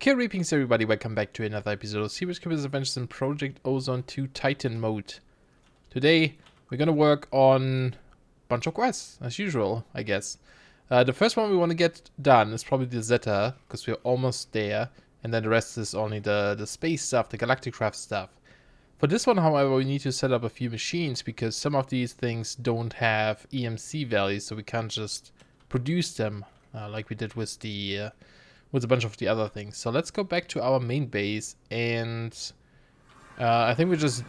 Greetings everybody, welcome back to another episode of Serious Campus Adventures in Project Ozone 2 Titan mode. Today we're gonna work on a bunch of quests, as usual, I guess. The first one we want to get done is probably the Zeta, because we're almost there, and then the rest is only the space stuff, the galactic craft stuff. For this one, however, we need to set up a few machines, because some of these things don't have EMC values, so we can't just produce them like we did with the... with a bunch of the other things. So let's go back to our main base, and I think we just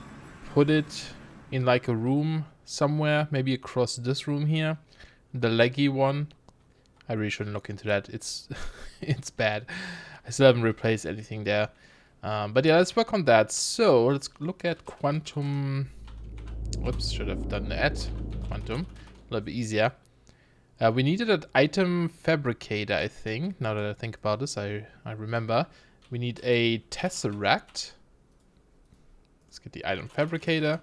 put it in like a room somewhere, maybe across this room here, the leggy one. I really shouldn't look into that. It's it's bad. I still haven't replaced anything there. But yeah, let's work on that. So let's look at quantum. Whoops, should have done that. Quantum, a little bit easier. We needed an item fabricator, I think. Now that I think about this, I remember. We need a tesseract. Let's get the item fabricator.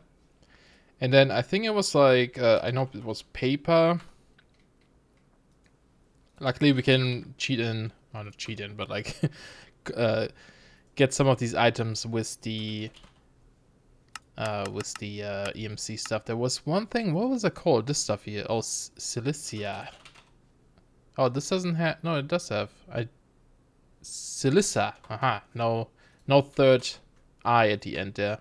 And then I think it was like, I know it was paper. Luckily we can cheat in, well, not cheat in, but like get some of these items with the EMC stuff. There was one thing, what was it called? This stuff here. Oh, silicia. Oh, this doesn't have, no, it does have. Silica. Aha, no third I at the end there.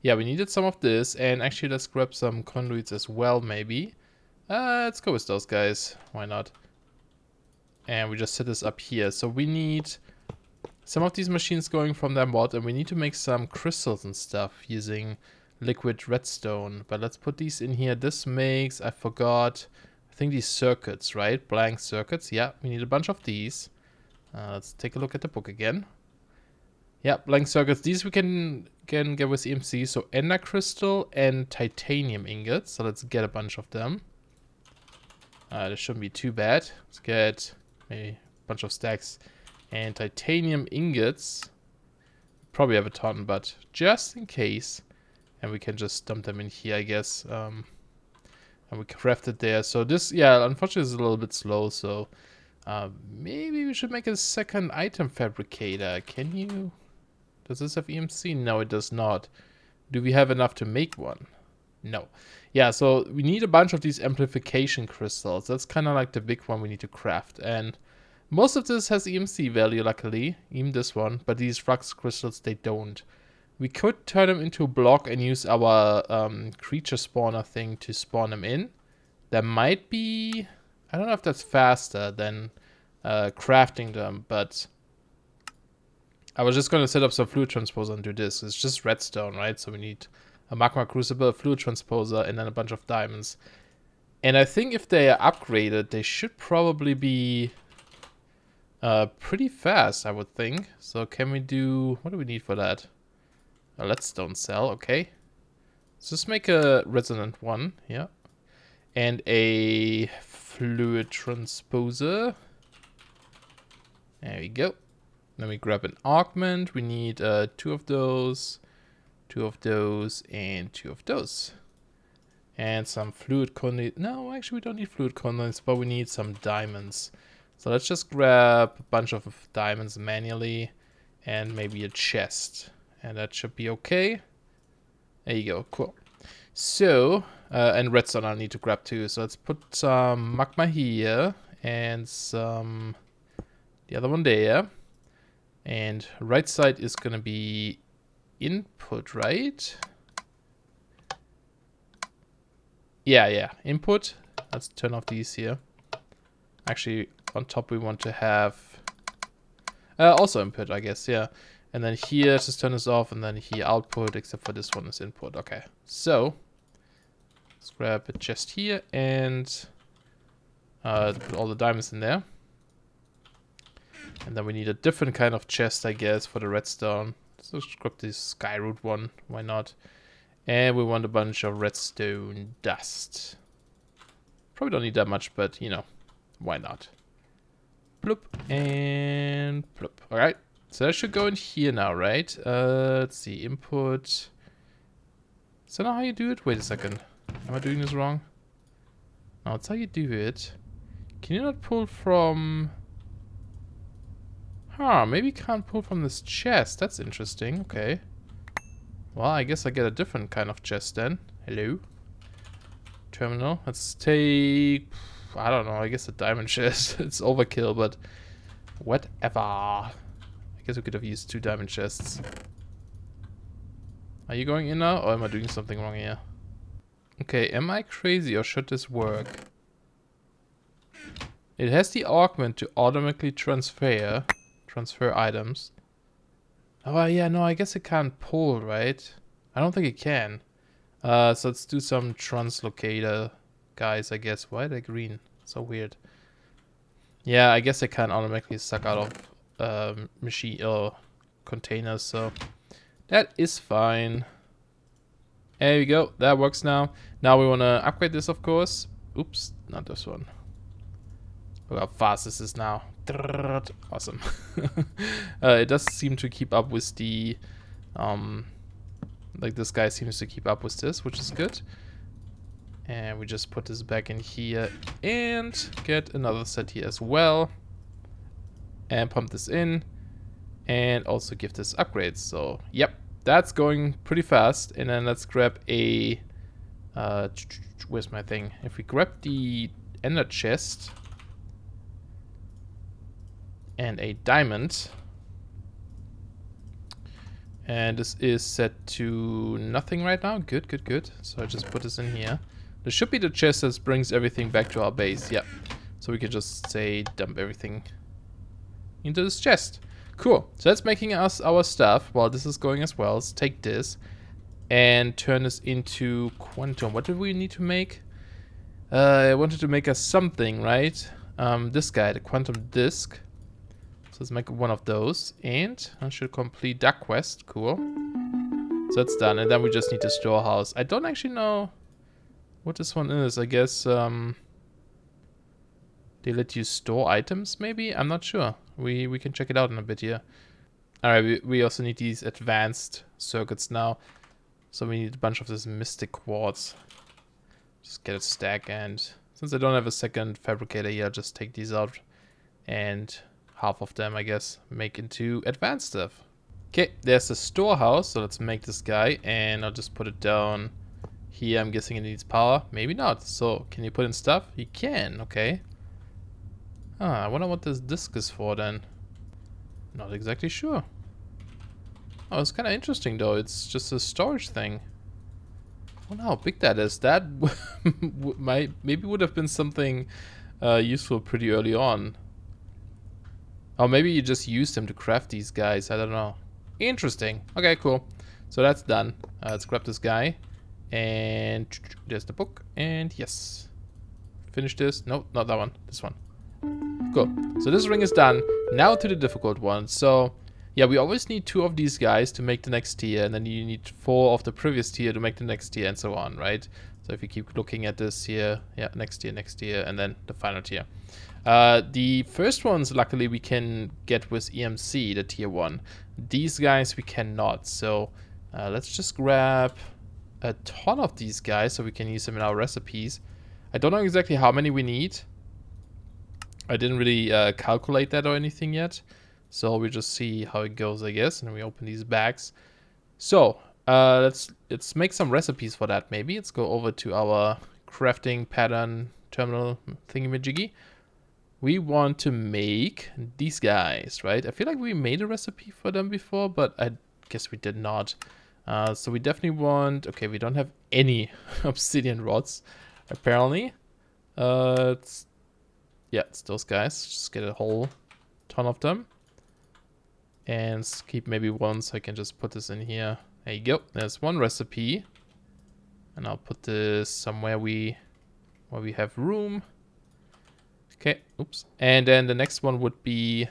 Yeah, we needed some of this, and actually let's grab some conduits as well, maybe. Let's go with those guys. Why not? And we just set this up here. So we need some of these machines going from their mod, and we need to make some crystals and stuff using liquid redstone. But let's put these in here. This makes, I forgot, I think these circuits, right? Blank circuits. Yeah, we need a bunch of these. Let's take a look at the book again. Yeah, blank circuits. These we can get with EMC. So ender crystal and titanium ingots. So let's get a bunch of them. This shouldn't be too bad. Let's get a bunch of stacks. And titanium ingots, probably have a ton, but just in case. And we can just dump them in here, I guess. And we craft it there. So this, yeah, unfortunately is a little bit slow. So maybe we should make a second item fabricator. Can you? Does this have EMC? No, it does not. Do we have enough to make one? No. Yeah, so we need a bunch of these amplification crystals. That's kind of like the big one we need to craft. And most of this has EMC value, luckily, even this one, but these flux crystals, they don't. We could turn them into a block and use our creature spawner thing to spawn them in. There might be, I don't know if that's faster than crafting them, but I was just going to set up some fluid transposer and do this. It's just redstone, right? So we need a magma crucible, a fluid transposer, and then a bunch of diamonds. And I think if they are upgraded, they should probably be pretty fast, I would think. So can we do, what do we need for that? A leadstone cell, okay. Let's just make a resonant one, yeah. And a fluid transposer. There we go. Then we grab an augment. We need 2 of those, 2 of those, and 2 of those. And some fluid conduit. No, actually we don't need fluid conduits, but we need some diamonds. So let's just grab a bunch of diamonds manually and maybe a chest. And that should be okay. There you go, cool. So, and redstone I'll need to grab too. So let's put some magma here and some, the other one there. And right side is gonna be input, right? Yeah, input. Let's turn off these here. Actually, on top we want to have also input, I guess, yeah. And then here, just turn this off, and then here output, except for this one is input. Okay, so let's grab a chest here and put all the diamonds in there. And then we need a different kind of chest, I guess, for the redstone. So let's grab this skyroot one, why not? And we want a bunch of redstone dust. Probably don't need that much, but you know, why not? Bloop and bloop. Alright, so that should go in here now, right? Let's see, input. Is that not how you do it? Wait a second. Am I doing this wrong? No, that's how you do it. Can you not pull from... Huh, maybe can't pull from this chest. That's interesting. Okay. Well, I guess I get a different kind of chest then. Hello. Terminal. Let's take... I don't know, I guess a diamond chest. It's overkill, but... whatever. I guess we could have used 2 diamond chests. Are you going in now, or am I doing something wrong here? Okay, am I crazy, or should this work? It has the augment to automatically transfer items. Oh yeah, no, I guess it can't pull, right? I don't think it can. So let's do some translocator guys, I guess. Why are they green? So weird. Yeah, I guess they can't automatically suck out of machine or containers, so that is fine. There we go. That works now. Now we want to upgrade this, of course. Oops, not this one. Look how fast this is now. Awesome. It does seem to keep up with the... like this guy seems to keep up with this, which is good. And we just put this back in here and get another set here as well. And pump this in. And also give this upgrades. So, yep, that's going pretty fast. And then let's grab a... where's my thing? If we grab the ender chest... and a diamond. And this is set to nothing right now. Good, good, good. So I just put this in here. This should be the chest that brings everything back to our base. Yeah. So we can just say dump everything into this chest. Cool. So that's making us our stuff. While this is going as well, let's take this and turn this into quantum. What do we need to make? I wanted to make us something, right? This guy, the quantum disk. So let's make one of those, and I should complete that quest. Cool. So that's done, and then we just need the storehouse. I don't actually know what this one is. I guess they let you store items, maybe? I'm not sure. We can check it out in a bit here. Alright, we also need these advanced circuits now. So we need a bunch of this mystic quartz. Just get a stack, and since I don't have a second fabricator here, I'll just take these out and... half of them, I guess, make into advanced stuff. Okay, there's the storehouse, so let's make this guy, and I'll just put it down here. I'm guessing it needs power. Maybe not. So, can you put in stuff? You can, okay. I wonder what this disk is for then. Not exactly sure. Oh, it's kind of interesting though. It's just a storage thing. I wonder how big that is. That maybe would have been something useful pretty early on. Or maybe you just use them to craft these guys. I don't know. Interesting. Okay, cool. So that's done. Let's grab this guy. And there's the book. And yes. Finish this. No, not that one. This one. Cool. So this ring is done. Now to the difficult one. So, yeah, we always need 2 of these guys to make the next tier. And then you need 4 of the previous tier to make the next tier and so on, right? So if you keep looking at this here. Yeah, next tier, and then the final tier. The first ones, luckily, we can get with EMC, the tier 1. These guys we cannot. So let's just grab a ton of these guys so we can use them in our recipes. I don't know exactly how many we need. I didn't really calculate that or anything yet. So we just see how it goes, I guess. And we open these bags. So let's make some recipes for that maybe. Let's go over to our crafting pattern terminal thingamajiggy. We want to make these guys, right? I feel like we made a recipe for them before, but I guess we did not. So we definitely want... okay, we don't have any obsidian rods, apparently. It's those guys. Just get a whole ton of them. And keep maybe one so I can just put this in here. There you go. There's one recipe. And I'll put this somewhere where we have room. Okay, oops. And then the next one would be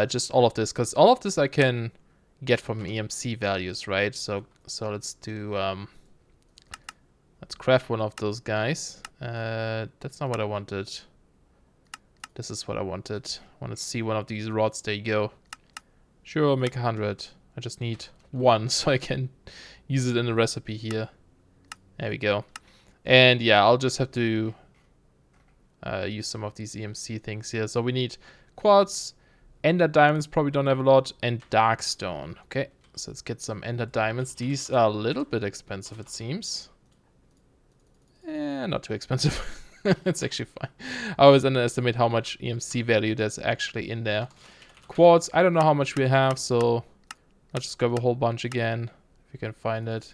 just all of this, because all of this I can get from EMC values, right? So let's do let's craft one of those guys. That's not what I wanted. This is what I wanted. I want to see one of these rods. There you go. Sure, make 100. I just need 1 so I can use it in the recipe here. There we go. And yeah, I'll just have to use some of these EMC things here. So we need quartz Ender diamonds probably don't have a lot, and dark stone. Okay, so let's get some ender diamonds. These are a little bit expensive, it seems. Not too expensive. It's actually fine. I always underestimate how much EMC value there's actually in there. Quartz, I don't know how much we have, so I'll just grab a whole bunch again, if you can find it.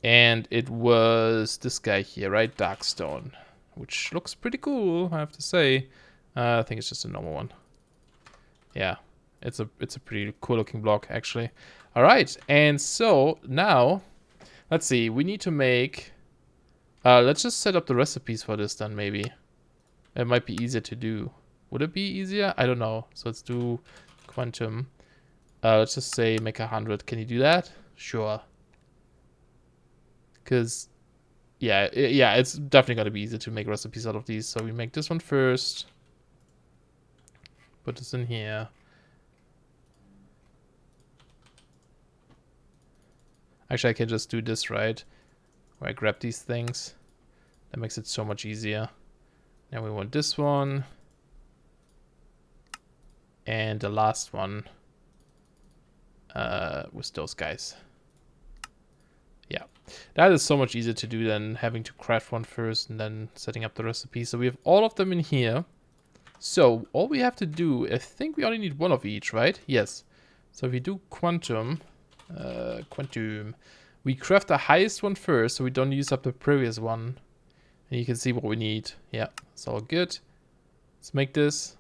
And it was this guy here, right? Darkstone, which looks pretty cool, I have to say. I think it's just a normal one. Yeah, it's a pretty cool looking block, actually. All right, and so now, let's see. We need to make. Let's just set up the recipes for this then, maybe. It might be easier to do. Would it be easier? I don't know. So let's do quantum. Let's just say make 100. Can you do that? Sure. Because, yeah, it's definitely going to be easier to make recipes out of these. So we make this one first. Put this in here. Actually, I can just do this, right? Where I grab these things. That makes it so much easier. Now we want this one. And the last one. With those guys. Yeah. That is so much easier to do than having to craft one first and then setting up the recipe. So we have all of them in here. So all we have to do, I think we only need one of each, right? Yes. So if we do quantum, we craft the highest one first, so we don't use up the previous one. And you can see what we need. Yeah, it's all good. Let's make this.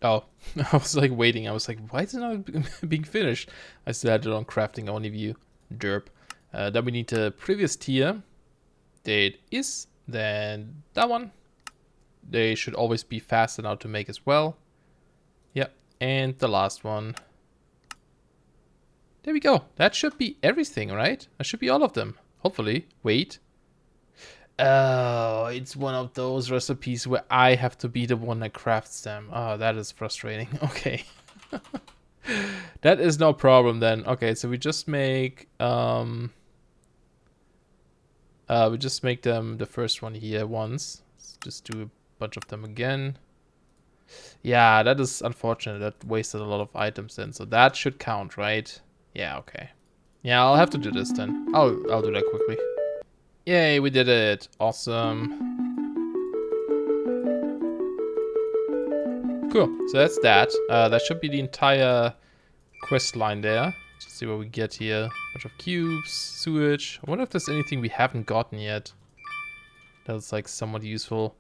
Oh, I was like waiting. I was like, why is it not being finished? I still had it on crafting only view. Derp. Then we need the previous tier. There it is. Then that one. They should always be faster now to make as well. Yeah, and the last one. There we go. That should be everything, right? That should be all of them. Hopefully. Wait. Oh, it's one of those recipes where I have to be the one that crafts them. Oh, that is frustrating. Okay. That is no problem then. Okay, so we just make them the first one here once. Let's just do a bunch of them again. Yeah, that is unfortunate. That wasted a lot of items then. So that should count, right? Yeah, okay. Yeah, I'll have to do this then. I'll do that quickly. Yay, we did it. Awesome. Cool. So that's that. That should be the entire quest line there. Let's see what we get here. A bunch of cubes, sewage. I wonder if there's anything we haven't gotten yet. That's like somewhat useful.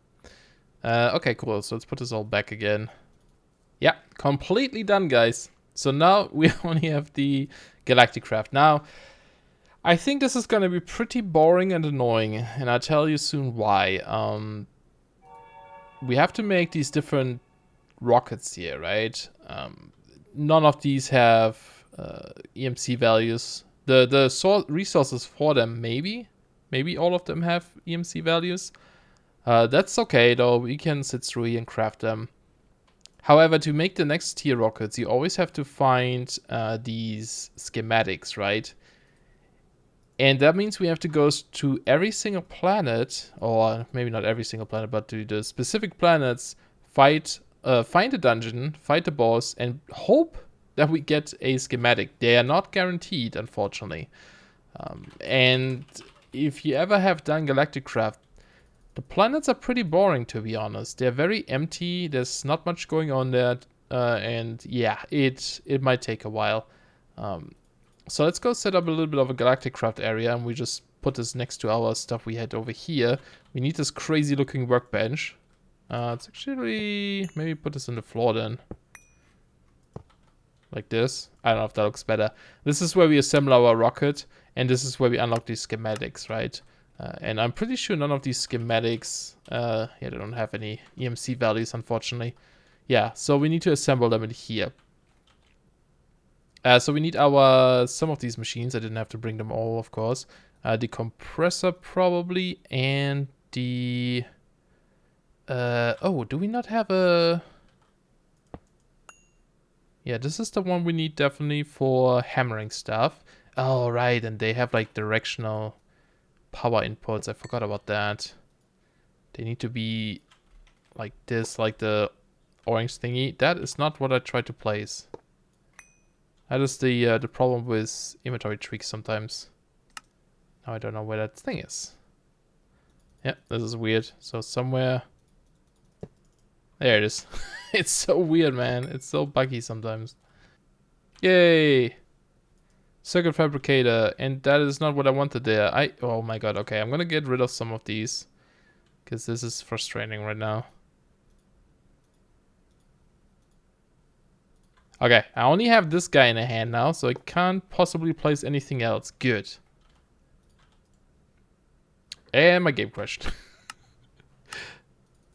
Okay, cool. So let's put this all back again. Yeah, completely done, guys. So now we only have the Galactic Craft. Now, I think this is going to be pretty boring and annoying, and I'll tell you soon why. We have to make these different rockets here, right? None of these have EMC values. The resources for them, maybe all of them have EMC values. That's okay, though. We can sit through here and craft them. However, to make the next tier rockets, you always have to find these schematics, right? And that means we have to go to every single planet, or maybe not every single planet, but to the specific planets, find a dungeon, fight the boss, and hope that we get a schematic. They are not guaranteed, unfortunately. And if you ever have done Galactic Craft, the planets are pretty boring, to be honest. They're very empty. There's not much going on there. And yeah, it might take a while. So let's go set up a little bit of a Galactic Craft area, and we just put this next to our stuff we had over here. We need this crazy looking workbench. Let's actually maybe put this on the floor then. Like this. I don't know if that looks better. This is where we assemble our rocket, and this is where we unlock these schematics, right? And I'm pretty sure none of these schematics, yeah, they don't have any EMC values, unfortunately. Yeah, so we need to assemble them in here. So we need some of these machines. I didn't have to bring them all, of course. The compressor probably, and the... oh, do we not have a... Yeah, this is the one we need definitely for hammering stuff. Oh, right, and they have like directional power inputs. I forgot about that. They need to be like this, like the orange thingy. That is not what I tried to place. That is the problem with inventory tweaks sometimes. Now I don't know where that thing is. Yeah, this is weird. So somewhere... There it is. It's so weird, man. It's so buggy sometimes. Yay! Circuit fabricator. And that is not what I wanted there. Oh my god, okay. I'm gonna get rid of some of these. Because this is frustrating right now. Okay, I only have this guy in a hand now, so I can't possibly place anything else. Good. And my game crashed.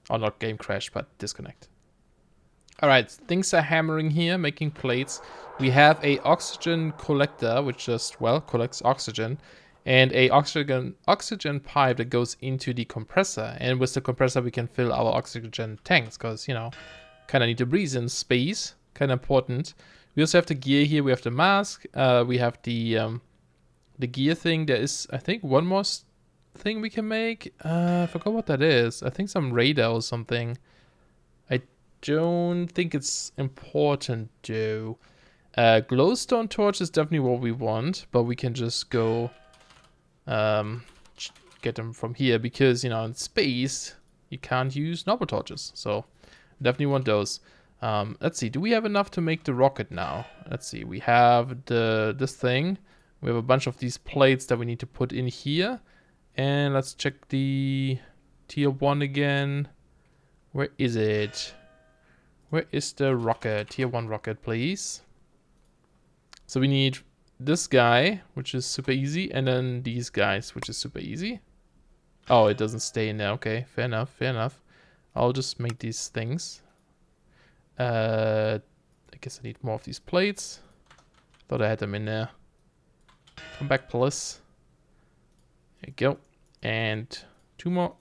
Or not game crashed, but disconnect. Alright, things are hammering here, making plates. We have a oxygen collector, which just, well, collects oxygen. And a oxygen pipe that goes into the compressor. And with the compressor we can fill our oxygen tanks, because, you know, kind of need to breathe in space. Kind of important. We also have the gear here. We have the mask. We have the gear thing. There is, I think, one more thing we can make. I forgot what that is. I think some radar or something. I don't think it's important though. Glowstone torch is definitely what we want, but we can just go get them from here because, you know, in space you can't use normal torches. So definitely want those. Let's see, do we have enough to make the rocket now? Let's see, we have this thing. We have a bunch of these plates that we need to put in here. And let's check the tier 1 again. Where is it? Where is the rocket? Tier 1 rocket, please. So we need this guy, which is super easy, and then these guys, which is super easy. Oh, it doesn't stay in there. Okay, fair enough, fair enough. I'll just make these things. I guess I need more of these plates. Thought I had them in there. Come back, please. There you go. And 2 more.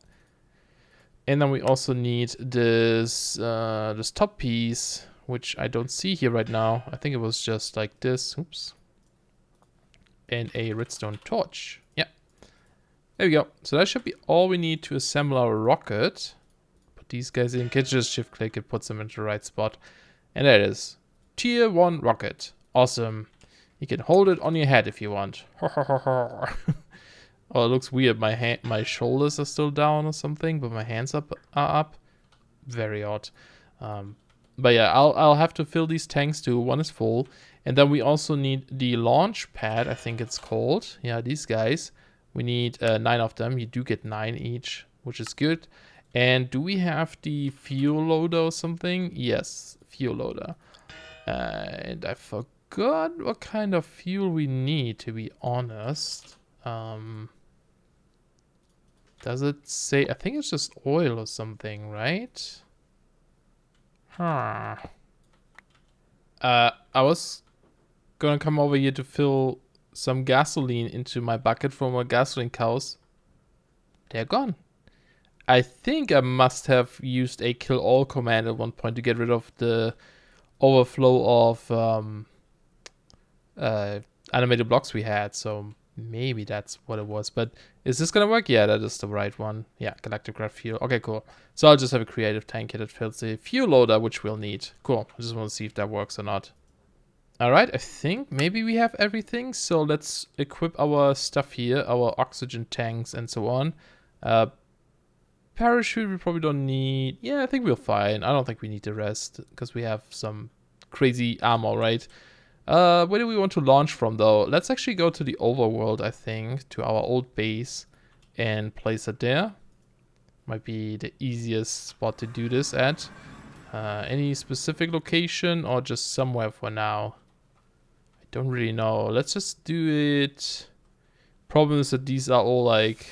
And then we also need this this top piece, which I don't see here right now. I think it was just like this. Oops. And a redstone torch. Yeah. There we go. So that should be all we need to assemble our rocket. Put these guys in. Can just shift click, it puts them into the right spot. And there it is. Tier 1 rocket. Awesome. You can hold it on your head if you want. Oh, it looks weird. My shoulders are still down or something, but my hands are up. Very odd. But yeah, I'll have to fill these tanks too. One is full. And then we also need the launch pad, I think it's called. Yeah, these guys. We need 9 of them. You do get 9 each, which is good. And do we have the fuel loader or something? Yes, fuel loader. And I forgot what kind of fuel we need, to be honest. Does it say? I think it's just oil or something, right? Huh. I was gonna come over here to fill some gasoline into my bucket from my gasoline cows. They're gone. I think I must have used a kill all command at one point to get rid of the overflow of animated blocks we had, so maybe that's what it was. But is this gonna work? Yeah, that is the right one. Yeah, galactic craft fuel. Okay, cool. So I'll just have a creative tank here that fills the fuel loader, which we'll need. Cool. I just want to see if that works or not. Alright, I think maybe we have everything. So let's equip our stuff here, our oxygen tanks and so on. Parachute we probably don't need. Yeah, I think we're fine. I don't think we need the rest because we have some crazy ammo, right? Where do we want to launch from though? Let's actually go to the overworld, I think, to our old base and place it there. Might be the easiest spot to do this at. Any specific location or just somewhere for now? I don't really know. Let's just do it. Problem is that these are all like...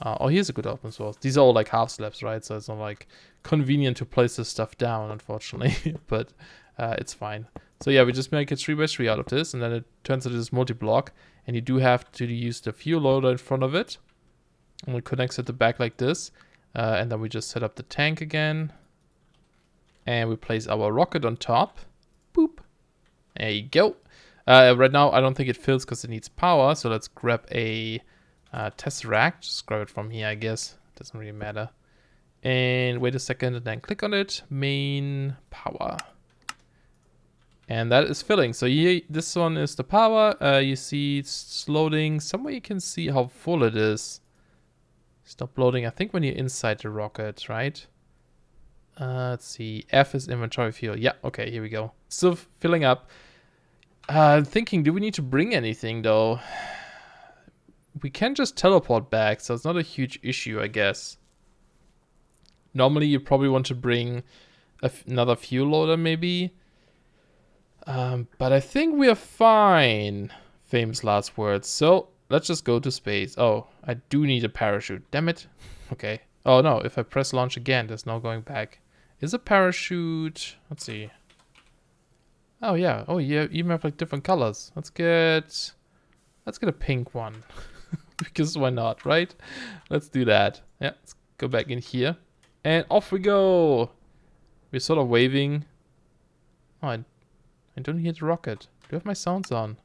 oh, here's a good open source. These are all like half slabs, right? So it's not like convenient to place this stuff down, unfortunately. But it's fine. So yeah, we just make a 3x3 out of this, and then it turns into this multi-block. And you do have to use the fuel loader in front of it. And it connects at the back like this. And then we just set up the tank again. And we place our rocket on top. Boop. There you go. Right now, I don't think it fills because it needs power. So let's grab a Tesseract. Just grab it from here, I guess. Doesn't really matter. And wait a second and then click on it. Main power. And that is filling. So here, this one is the power. You see it's loading. Somewhere you can see how full it is. Stop loading. I think when you're inside the rocket, right? Let's see. F is inventory fuel. Yeah, okay, here we go. Still filling up. Thinking, do we need to bring anything though? We can just teleport back, so it's not a huge issue, I guess. Normally you probably want to bring another fuel loader maybe. But I think we are fine. Famous last words. So let's just go to space. Oh, I do need a parachute. Damn it. Okay. Oh no, if I press launch again, there's no going back. Is a parachute... Let's see. Oh yeah. Oh yeah, even have like different colors. Let's get a pink one. Because why not, right? Let's do that. Yeah, let's go back in here. And off we go. We're sort of waving. Oh, I don't hear the rocket. Do I have my sounds on?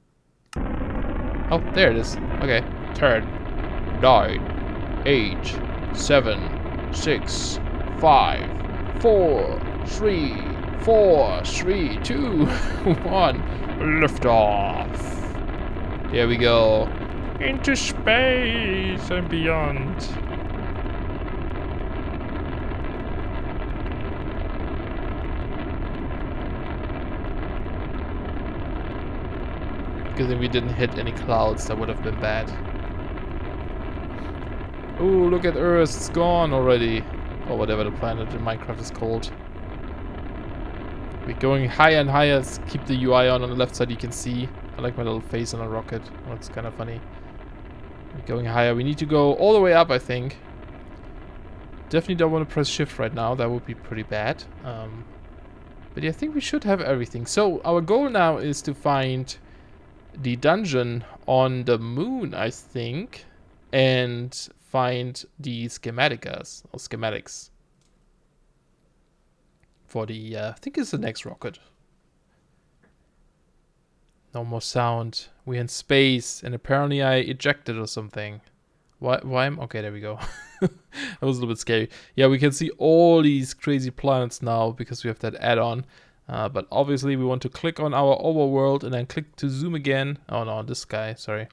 Oh, there it is. Okay. 10, 9, 8, 7, 6, 5, 4, 3, 4, 3, 2, 1. Lift off. There we go. Into space and beyond. Because if we didn't hit any clouds, that would have been bad. Oh, look at Earth. It's gone already. Or whatever the planet in Minecraft is called. We're going higher and higher. Let's keep the UI on the left side. You can see. I like my little face on a rocket. Oh, it's kind of funny. We're going higher. We need to go all the way up, I think. Definitely don't want to press shift right now. That would be pretty bad. But yeah, I think we should have everything. So our goal now is to find the dungeon on the moon, I think. And find the schematics. For the, I think it's the next rocket. No more sound. We're in space, and apparently I ejected or something. Why am... Okay, there we go. That was a little bit scary. Yeah, we can see all these crazy planets now because we have that add-on. But obviously we want to click on our overworld and then click to zoom again. Oh no, this guy, sorry.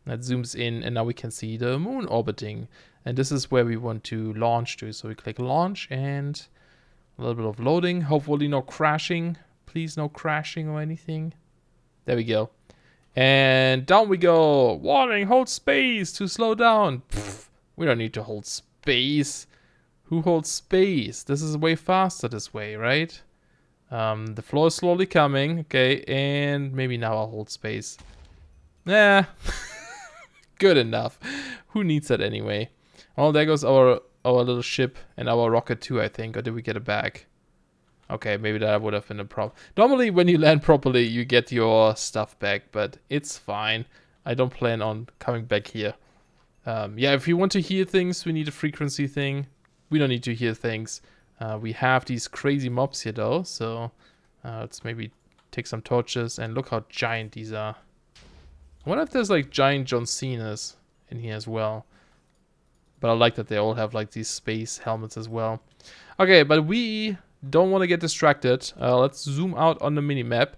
That zooms in, and now we can see the moon orbiting. And this is where we want to launch to. So we click launch and a little bit of loading. Hopefully no crashing. Please no crashing or anything. There we go. And down we go. Warning, hold space to slow down. Pfft, we don't need to hold space. Who holds space? This is way faster this way, right? The floor is slowly coming. Okay, and maybe now I'll hold space. Nah. Good enough. Who needs that anyway? Well, there goes our little ship and our rocket too, I think. Or did we get it back? Okay, maybe that would have been a problem. Normally, when you land properly, you get your stuff back, but it's fine. I don't plan on coming back here. Yeah, if you want to hear things, we need a frequency thing. We don't need to hear things. We have these crazy mobs here, though, so let's maybe take some torches, and look how giant these are. I wonder if there's, like, giant John Cena's in here as well. But I like that they all have, like, these space helmets as well. Okay, but we... don't want to get distracted. Let's zoom out on the minimap.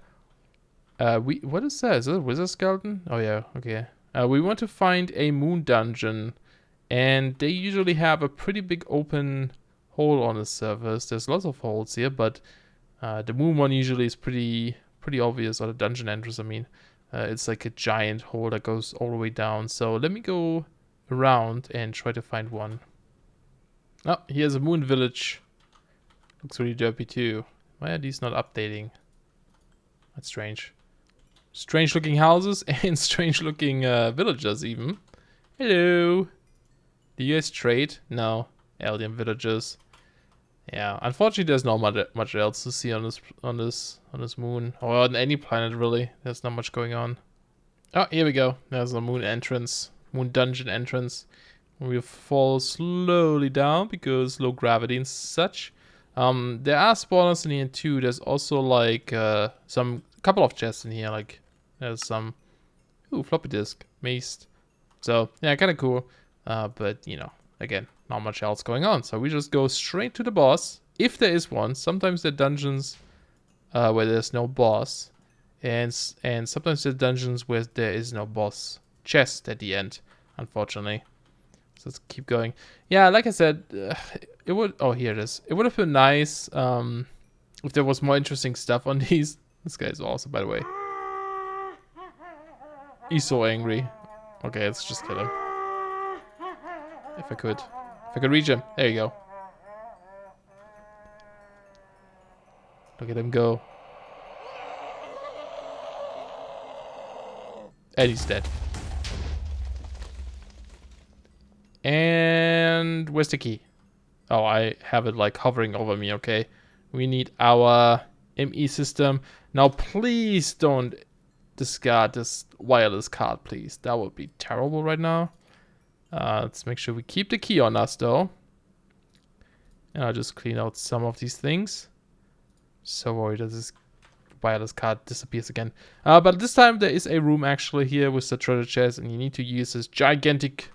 What is that? Is that a wizard skeleton? Oh yeah, okay. We want to find a moon dungeon, and they usually have a pretty big open hole on the surface. There's lots of holes here, but the moon one usually is pretty obvious, or the dungeon entrance, I mean. It's like a giant hole that goes all the way down. So let me go around and try to find one. Oh, here's a moon village. Looks really derpy too. Why are these not updating? That's strange. Strange looking houses and strange looking villagers even. Hello. Do you guys trade? No. Alien villagers. Yeah, unfortunately there's not much else to see on this moon. Or on any planet really. There's not much going on. Oh, here we go. There's a moon entrance. Moon dungeon entrance. We fall slowly down because low gravity and such. There are spawners in here too. There's also like couple of chests in here. Like there's some floppy disk, maced. So yeah, kind of cool. But you know, again, not much else going on. So we just go straight to the boss, if there is one. Sometimes there are dungeons where there's no boss, and sometimes there are dungeons where there is no boss chest at the end, unfortunately. So let's keep going. Yeah, like I said, it would... Oh, here it is. It would have been nice if there was more interesting stuff on these. This guy is awesome, by the way. He's so angry. Okay, let's just kill him. If I could. If I could reach him. There you go. Look at him go. And he's dead. And where's the key? Oh, I have it like hovering over me, okay. We need our ME system. Now, please don't discard this wireless card, please. That would be terrible right now. Let's make sure we keep the key on us, though. And I'll just clean out some of these things. So worried that this wireless card disappears again. But this time there is a room actually here with the treasure chest, and you need to use this gigantic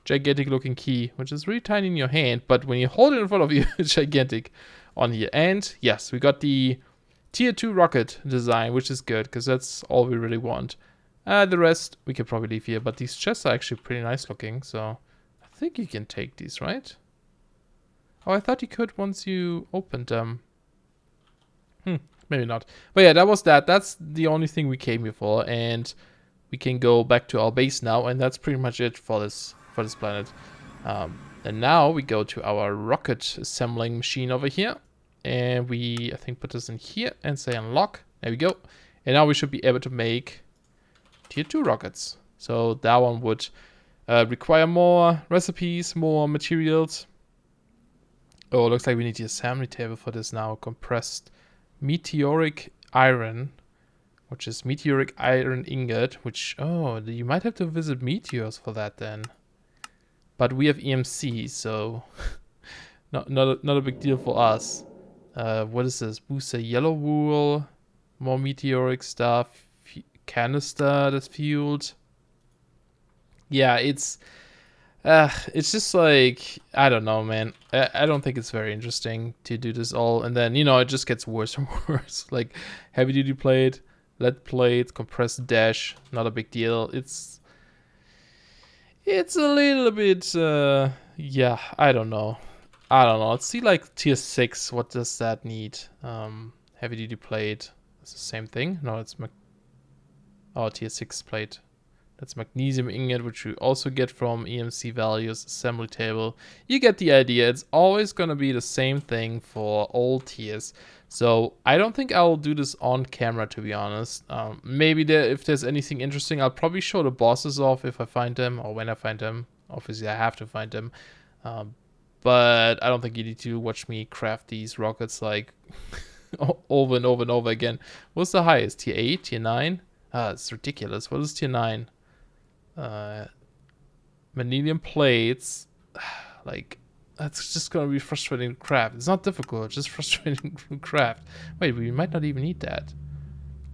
looking key, which is really tiny in your hand, but when you hold it in front of you, it's gigantic on here. And yes, we got the tier 2 rocket design, which is good because that's all we really want. The rest we can probably leave here, but these chests are actually pretty nice looking, so I think you can take these, right? Oh, I thought you could once you opened them. Maybe not. But yeah, that was that. That's the only thing we came here for, and we can go back to our base now, and that's pretty much it for this planet. And now we go to our rocket assembling machine over here, and we, I think, put this in here and say unlock. There we go. And now we should be able to make tier 2 rockets. So that one would require more recipes, more materials. Oh, looks like we need the assembly table for this now. Compressed meteoric iron, which is meteoric iron ingot, which, oh, you might have to visit meteors for that then. But we have EMC, so not a big deal for us. What is this? Booster yellow wool, more meteoric stuff, canister that's fueled. Yeah, it's just like, I don't know, man. I don't think it's very interesting to do this all, and then, you know, it just gets worse and worse. Like heavy duty plate, lead plate, compressed dash, not a big deal. It's a little bit, yeah, I don't know. Let's see, like, tier 6, what does that need? Heavy duty plate, it's the same thing. No, it's tier 6 plate. That's magnesium ingot, which we also get from EMC values, assembly table. You get the idea. It's always going to be the same thing for all tiers. So I don't think I'll do this on camera, to be honest. Maybe if there's anything interesting, I'll probably show the bosses off if I find them, or when I find them. Obviously, I have to find them. But I don't think you need to watch me craft these rockets like over and over and over again. What's the highest? Tier 8? Tier 9? It's ridiculous. What is tier 9? Magnesium plates. Like, that's just gonna be frustrating to craft. It's not difficult, just frustrating to craft. Wait, we might not even need that.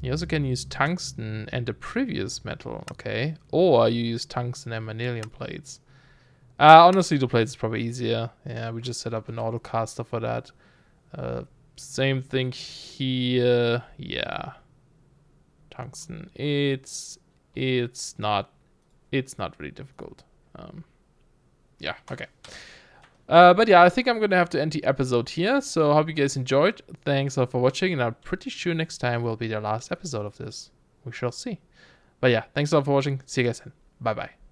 You also can use tungsten and the previous metal, okay? Or you use tungsten and magnesium plates. Honestly, the plates is probably easier. Yeah, we just set up an autocaster for that. Same thing here. Yeah. Tungsten. It's not really difficult. Yeah, okay. But yeah, I think I'm gonna have to end the episode here. So I hope you guys enjoyed. Thanks all for watching, and I'm pretty sure next time will be the last episode of this. We shall see. But yeah, thanks all for watching. See you guys then. Bye bye.